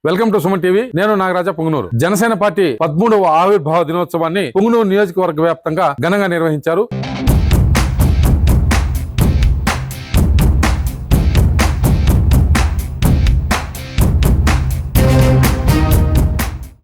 Welcome to Suman TV. నేను Nagaraja Punganur. Janasena party 13వ ఆవిర్భావ దినోత్సవాన్ని పొంగునూరు నియోజకవర్గ వ్యాప్తంగా ఘనంగా నిర్వహించారు.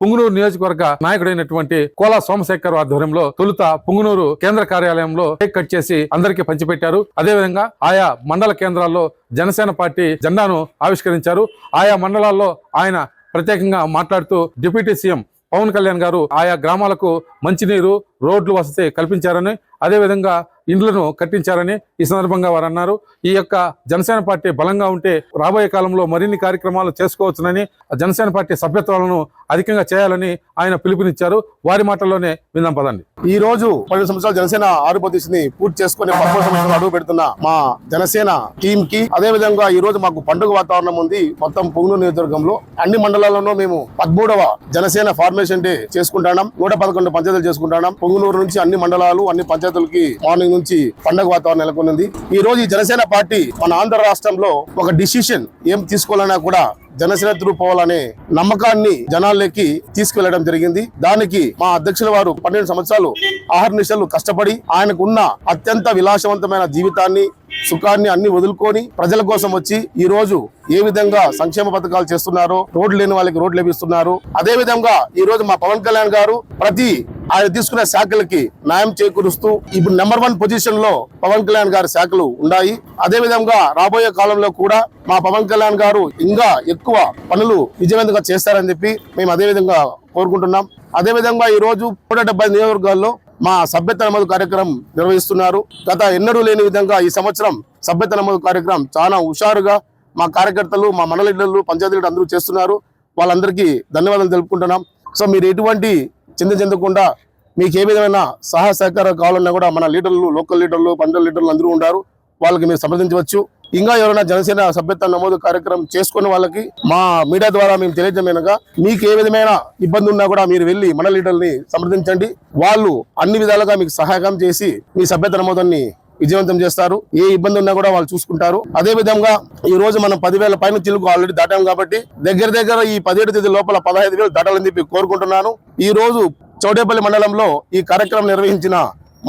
పుంగనూరు నియోజకవర్గ నాయకుడైనటువంటి కోలా సోమశేఖర్ ఆధ్వర్యంలో తొలుత పుంగనూరు కేంద్ర కార్యాలయంలో కేక్ కట్ చేసి అందరికీ పంచిపెట్టారు. అదేవిధంగా ఆయా మండల కేంద్రాల్లో జనసేన పార్టీ జెండాను ఆవిష్కరించారు. ఆయా మండలాల్లో ఆయన ప్రత్యేకంగా మాట్లాడుతూ డిప్యూటీ సీఎం పవన్ కళ్యాణ్ గారు ఆయా గ్రామాలకు మంచినీరు, రోడ్లు వసతి కల్పించారని, అదేవిధంగా ఇండ్లను కట్టించారని ఈ సందర్భంగా వారు అన్నారు. ఈ యొక్క జనసేన పార్టీ బలంగా ఉంటే రాబోయే కాలంలో మరిన్ని కార్యక్రమాలు చేసుకోవచ్చునని, జనసేన పార్టీ సభ్యత్వాలను అధికంగా చేయాలని ఆయన పిలుపునిచ్చారు. వారి మాటల్లోనే విందాం పదండి. ఈ రోజు 10 సంవత్సరాలు జనసేన ఆరుపతిని పూర్తి చేసుకుని 13 సంవత్సరాలు అడుగు పెడుతున్న మా జనసేన టీం కి అదే విధంగా ఈ రోజు మాకు పండుగ వాతావరణం ఉంది. మొత్తం పుంగనూరు నియోజకవర్గంలో అన్ని మండలాల్లోనూ మేము 13వ జనసేన ఫార్మేషన్ డే చేసుకుంటున్నాం. 111 పంచాయతీలు చేసుకుంటున్నాం. పుంగనూరు నుంచి అన్ని మండలాలు, అన్ని పంచాయతీలకి మార్నింగ్ నుంచి పండుగ వాతావరణం నెలకొంది. ఈ రోజు ఈ జనసేన పార్టీ మన ఆంధ్ర రాష్ట్రంలో ఒక డిసిషన్ ఏం తీసుకోవాలన్నా కూడా జనసేన త్రూ పోవాలనే నమ్మకాన్ని జనాల్లోకి తీసుకువెళ్లడం జరిగింది. దానికి మా అధ్యక్షుల వారు 12 సంవత్సరాలు ఆహర్నిశలు కష్టపడి ఆయనకున్న అత్యంత విలాసవంతమైన జీవితాన్ని, సుఖాన్ని అన్ని వదులుకొని ప్రజల కోసం వచ్చి ఈ రోజు ఏ విధంగా సంక్షేమ పథకాలు చేస్తున్నారో, రోడ్లు లేని వాళ్ళకి రోడ్లు లభిస్తున్నారు. అదే విధంగా ఈ రోజు మా పవన్ కళ్యాణ్ గారు ప్రతి ఆయన తీసుకునే శాఖలకి న్యాయం చేకూరుస్తూ ఇప్పుడు నెంబర్ 1 పొజిషన్ లో పవన్ కళ్యాణ్ గారి శాఖలు ఉన్నాయి. అదే విధంగా రాబోయే కాలంలో కూడా మా పవన్ కళ్యాణ్ గారు ఇంకా ఎక్కువ పనులు విజయవంతంగా చేస్తారని చెప్పి మేము అదే విధంగా కోరుకుంటున్నాం. అదే విధంగా ఈ రోజు 170 నియోజకవర్గాల్లో మా సభ్యత నమోదు కార్యక్రమం నిర్వహిస్తున్నారు. గత ఎన్నడూ లేని విధంగా ఈ సంవత్సరం సభ్యత నమోదు కార్యక్రమం చాలా హుషారుగా మా కార్యకర్తలు, మా మండల లీడర్లు, పంచాయతీ లీడర్లు అందరూ చేస్తున్నారు. వాళ్ళందరికీ ధన్యవాదాలు తెలుపుకుంటున్నాం. సో మీరు ఎటువంటి చెందకుండా మీకు ఏ విధమైన సహాయ సహకారం కావాలన్నా కూడా మన లీడర్లు, లోకల్ లీడర్లు, మండల లీడర్లు అందరూ ఉంటారు. వాళ్ళకి మీరు సంప్రదించవచ్చు. ఇంకా ఎవరైనా జనసేన సభ్యత్వ నమోదు కార్యక్రమం చేసుకున్న వాళ్ళకి మా మీడియా ద్వారా మేము తెలియజేయమనగా, మీకు ఏ విధమైన ఇబ్బంది ఉన్నా కూడా మీరు వెళ్ళి మన లీడర్ని సంప్రదించండి. వాళ్ళు అన్ని విధాలుగా మీకు సహాయం చేసి మీ సభ్యత్వ నమోదాన్ని విజయవంతం చేస్తారు. ఏ ఇబ్బంది ఉన్నా కూడా వాళ్ళు చూసుకుంటారు. అదే విధంగా ఈ రోజు మనం 10,000 పైన చిలుకు ఆల్రెడీ దాటాం కాబట్టి దగ్గర ఈ 17 తేదీ లోపల 15,000 దాటాలని చెప్పి కోరుకుంటున్నాను. ఈ రోజు చౌడేపల్లి మండలంలో ఈ కార్యక్రమం నిర్వహించిన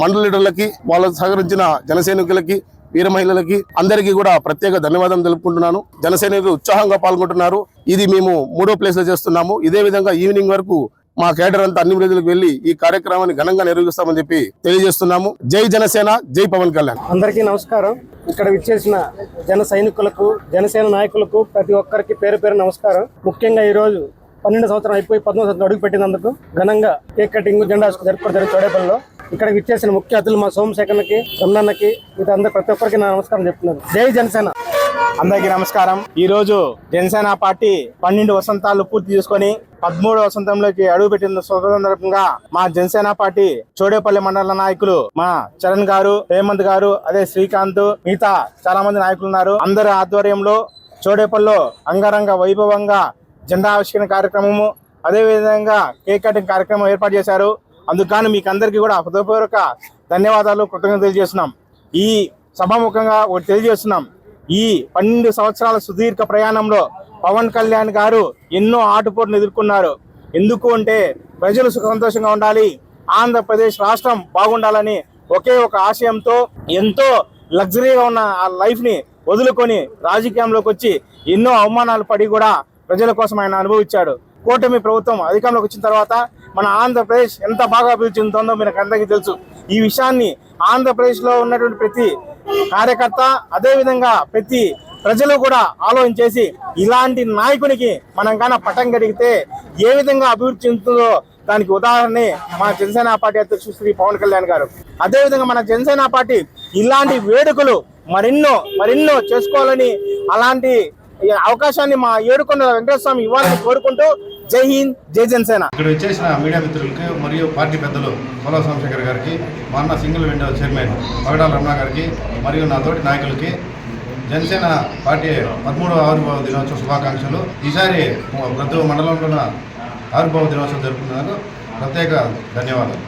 మండల లీడర్లకి, వాళ్ళకు సహకరించిన జన సైనికులకి, వీర మహిళలకి అందరికీ కూడా ప్రత్యేక ధన్యవాదం తెలుపుకుంటున్నాను. జనసైనికులు ఉత్సాహంగా పాల్గొంటున్నారు. ఇది మేము 3వ ప్లేస్ లో చేస్తున్నాము. ఇదే విధంగా ఈవినింగ్ వరకు మా కేడర్ అంతా అన్ని విలేజ్లకు వెళ్లి ఈ కార్యక్రమాన్ని ఘనంగా నిర్వహిస్తామని చెప్పి తెలియజేస్తున్నాము. జై జనసేన, జై పవన్ కళ్యాణ్. అందరికీ నమస్కారం. ఇక్కడ విచ్చేసిన జన సైనికులకు, జనసేన నాయకులకు ప్రతి ఒక్కరికి పేరు పేరు నమస్కారం. ముఖ్యంగా ఈ రోజు 12 సంవత్సరం అయిపోయి 13వ సంవత్సరం అడుగు పెట్టినందుకు ఘనంగా కేక్ కటింగ్, జెండా జరుపుకోవడం చౌడేపల్లిలో. ఇక్కడ విచ్చేసిన ముఖ్య అతిథులు మా సోమశేఖర్కి, రమణన్నకి, అందరూ ప్రతి ఒక్కరికి నా నమస్కారం చెప్తున్నాను. జై జనసేన. అందరికీ నమస్కారం. ఈ రోజు జనసేన పార్టీ 12 వసంతాలు పూర్తి చేసుకొని 13వ వసంతంలోకి అడుగు పెట్టిన సందర్భంగా మా జనసేన పార్టీ చౌడేపల్లి మండల నాయకులు మా చరణ్ గారు, హేమంత్ గారు, అదే శ్రీకాంత్, మిగతా చాలా మంది నాయకులు ఉన్నారు. అందరి ఆధ్వర్యంలో చౌడేపల్లిలో అంగరంగ వైభవంగా జెండా ఆవిష్కరణ కార్యక్రమము, అదే విధంగా కేక్ కటింగ్ కార్యక్రమం ఏర్పాటు చేశారు. అందుకని మీకు అందరికీ కూడా హృదయపూర్వక ధన్యవాదాలు, కృతజ్ఞతలు తెలియజేస్తున్నాం. ఈ సభాముఖంగా ఒకటి తెలియజేస్తున్నాం. ఈ 12 సంవత్సరాల సుదీర్ఘ ప్రయాణంలో పవన్ కళ్యాణ్ గారు ఎన్నో ఆటుపోటును ఎదుర్కొన్నారు. ఎందుకు అంటే ప్రజలు సుఖ సంతోషంగా ఉండాలి, ఆంధ్రప్రదేశ్ రాష్ట్రం బాగుండాలని ఒకే ఒక ఆశయంతో ఎంతో లగ్జరీగా ఉన్న ఆ లైఫ్ ని వదులుకొని రాజకీయంలోకి వచ్చి ఎన్నో అవమానాలు పడి కూడా ప్రజల కోసం ఆయన అనుభవించాడు. కూటమి ప్రభుత్వం అధికారంలోకి వచ్చిన తర్వాత మన ఆంధ్రప్రదేశ్ ఎంత బాగా అభివృద్ధి చెందుతుందో మీకు అందరికీ తెలుసు. ఈ విషయాన్ని ఆంధ్రప్రదేశ్ లో ఉన్నటువంటి ప్రతి కార్యకర్త, అదే విధంగా ప్రతి ప్రజలు కూడా ఆలోచించేసి ఇలాంటి నాయకునికి మనం కానీ పట్టం కడిగితే ఏ విధంగా అభివృద్ధి చెందుతుందో దానికి ఉదాహరణే మా జనసేన పార్టీ అధ్యక్షుడు శ్రీ పవన్ కళ్యాణ్ గారు. అదే విధంగా మన జనసేన పార్టీ ఇలాంటి వేడుకలు మరెన్నో చేసుకోవాలని, అలాంటి అవకాశాన్ని మా ఏడుకొండ వెంకటేశ్వర స్వామి ఇవ్వాలని కోరుకుంటూ జై హింద్, జై జనసేన. ఇక్కడ వచ్చేసిన మీడియా మిత్రులకి మరియు పార్టీ పెద్దలు కోలా సోమశేఖర్ గారికి, మా అన్న సింగిల్ విండో చైర్మన్ పగడాల రమణ గారికి మరియు నా తోటి నాయకులకి జనసేన పార్టీ 13వ ఆవిర్భావ దినోత్సవ శుభాకాంక్షలు. ఈసారి ప్రతి మండలంలో ఆవిర్భావ దినోత్సవం జరుపుకున్నందుకు ప్రత్యేక ధన్యవాదాలు.